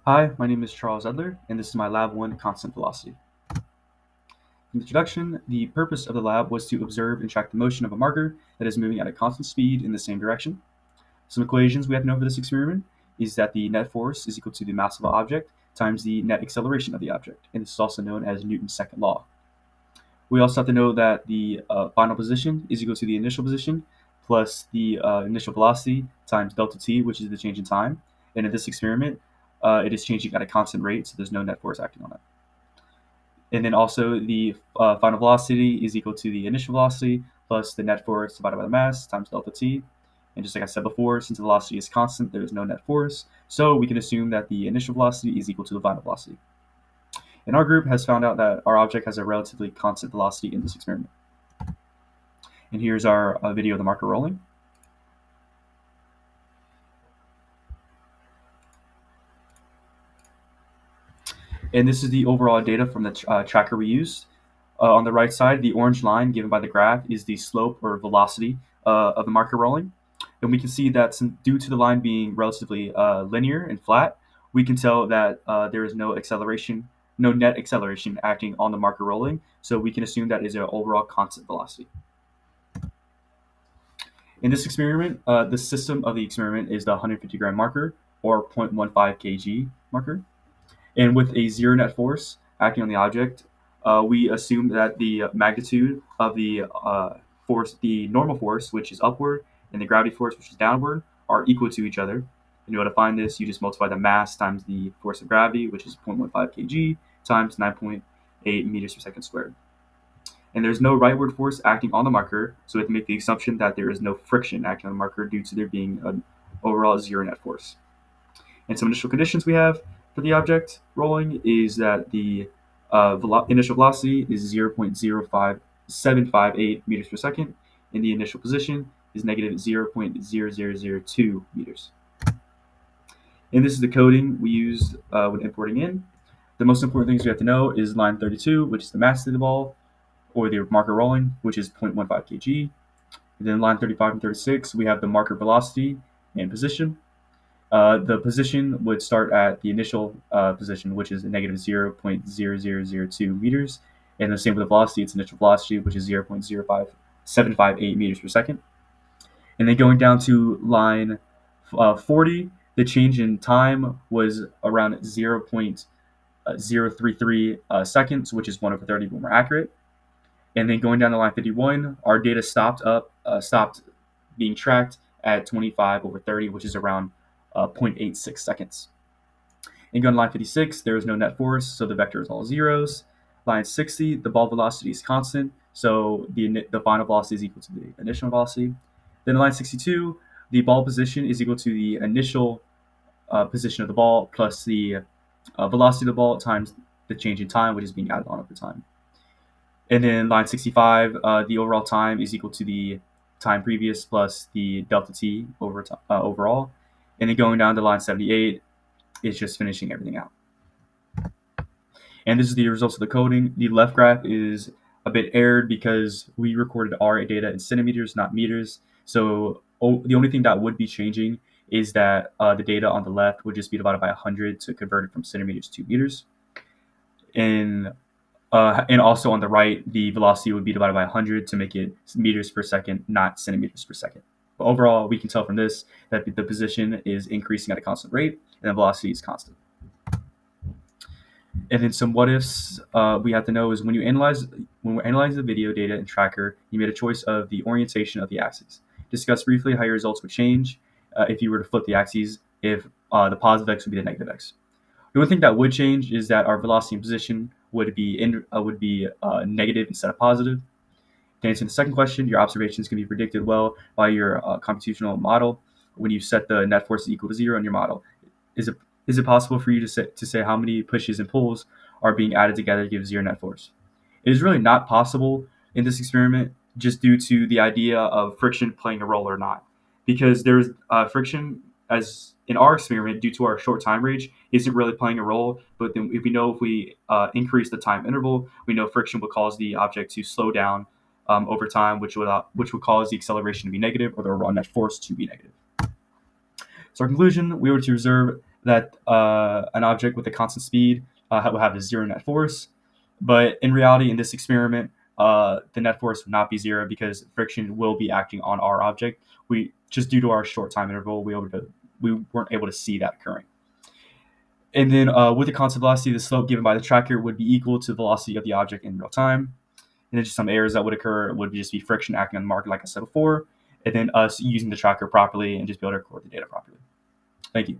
Hi, my name is Charles Edler, and this is my Lab 1 constant velocity. In the introduction, the purpose of the lab was to observe and track the motion of a marker that is moving at a constant speed in the same direction. Some equations we have to know for this experiment is that the net force is equal to the mass of the object times the net acceleration of the object, and this is also known as Newton's second law. We also have to know that the final position is equal to the initial position plus the initial velocity times delta t, which is the change in time. And in this experiment, it is changing at a constant rate, so there's no net force acting on it. And then also the final velocity is equal to the initial velocity plus the net force divided by the mass times delta t. And just like I said before, since the velocity is constant, there is no net force. So we can assume that the initial velocity is equal to the final velocity. And our group has found out that our object has a relatively constant velocity in this experiment. And here's our video of the marker rolling. And this is the overall data from the tracker we used. On the right side, the orange line given by the graph is the slope or velocity of the marker rolling. And we can see that due to the line being relatively linear and flat, we can tell that there is no acceleration, no net acceleration acting on the marker rolling. So we can assume that is an overall constant velocity. In this experiment, the system of the experiment is the 150 gram marker or 0.15 kg marker. And with a zero net force acting on the object, we assume that the magnitude of the force, the normal force, which is upward, and the gravity force, which is downward, are equal to each other. And you want to find this, you just multiply the mass times the force of gravity, which is 0.15 kg, times 9.8 meters per second squared. And there's no rightward force acting on the marker, so we have to make the assumption that there is no friction acting on the marker due to there being an overall zero net force. And some initial conditions we have for the object rolling is that the initial velocity is 0.05758 meters per second, and the initial position is negative 0.0002 meters. And this is the coding we used when importing in. The most important things we have to know is line 32, which is the mass of the ball, or the marker rolling, which is 0.15 kg. And then line 35 and 36, we have the marker velocity and position. The position would start at the initial position, which is negative 0.0002 meters. And the same with the velocity, its initial velocity, which is 0.05758 meters per second. And then going down to line 40, the change in time was around 0.033 seconds, which is 1 over 30 but more accurate. And then going down to line 51, our data stopped being tracked at 25 over 30, which is around 0.86 seconds. And going to line 56, there is no net force, so the vector is all zeros. Line 60, the ball velocity is constant, so the final velocity is equal to the initial velocity. Then line 62, the ball position is equal to the initial position of the ball plus the velocity of the ball times the change in time, which is being added on over time. And then line 65, the overall time is equal to the time previous plus the delta t overall. And then going down to line 78, it's just finishing everything out. And this is the results of the coding. The left graph is a bit errored because we recorded our data in centimeters, not meters. So the only thing that would be changing is that the data on the left would just be divided by 100 to convert it from centimeters to meters. And also on the right, the velocity would be divided by 100 to make it meters per second, not centimeters per second. But overall, we can tell from this that the position is increasing at a constant rate and the velocity is constant. And then some what ifs we have to know is when we're analyzing the video data and tracker, you made a choice of the orientation of the axes. Discuss briefly how your results would change if you were to flip the axes, if the positive x would be the negative x. The only thing that would change is that our velocity and position would be negative instead of positive. To answer the second question, your observations can be predicted well by your computational model when you set the net force equal to 0 in your model. Is it possible for you to say how many pushes and pulls are being added together to give 0 net force? It is really not possible in this experiment just due to the idea of friction playing a role or not. Because there's friction, as in our experiment, due to our short time range, isn't really playing a role. But then if we increase the time interval, we know friction will cause the object to slow down over time, which would cause the acceleration to be negative or the raw net force to be negative. So our conclusion, we were to observe that an object with a constant speed will have a zero net force. But in reality, in this experiment, the net force would not be zero because friction will be acting on our object. We just due to our short time interval, we weren't able to see that occurring. And then with the constant velocity, the slope given by the tracker would be equal to the velocity of the object in real time. And then just some errors that would occur would just be friction acting on the marker, like I said before, and then us using the tracker properly and just be able to record the data properly. Thank you.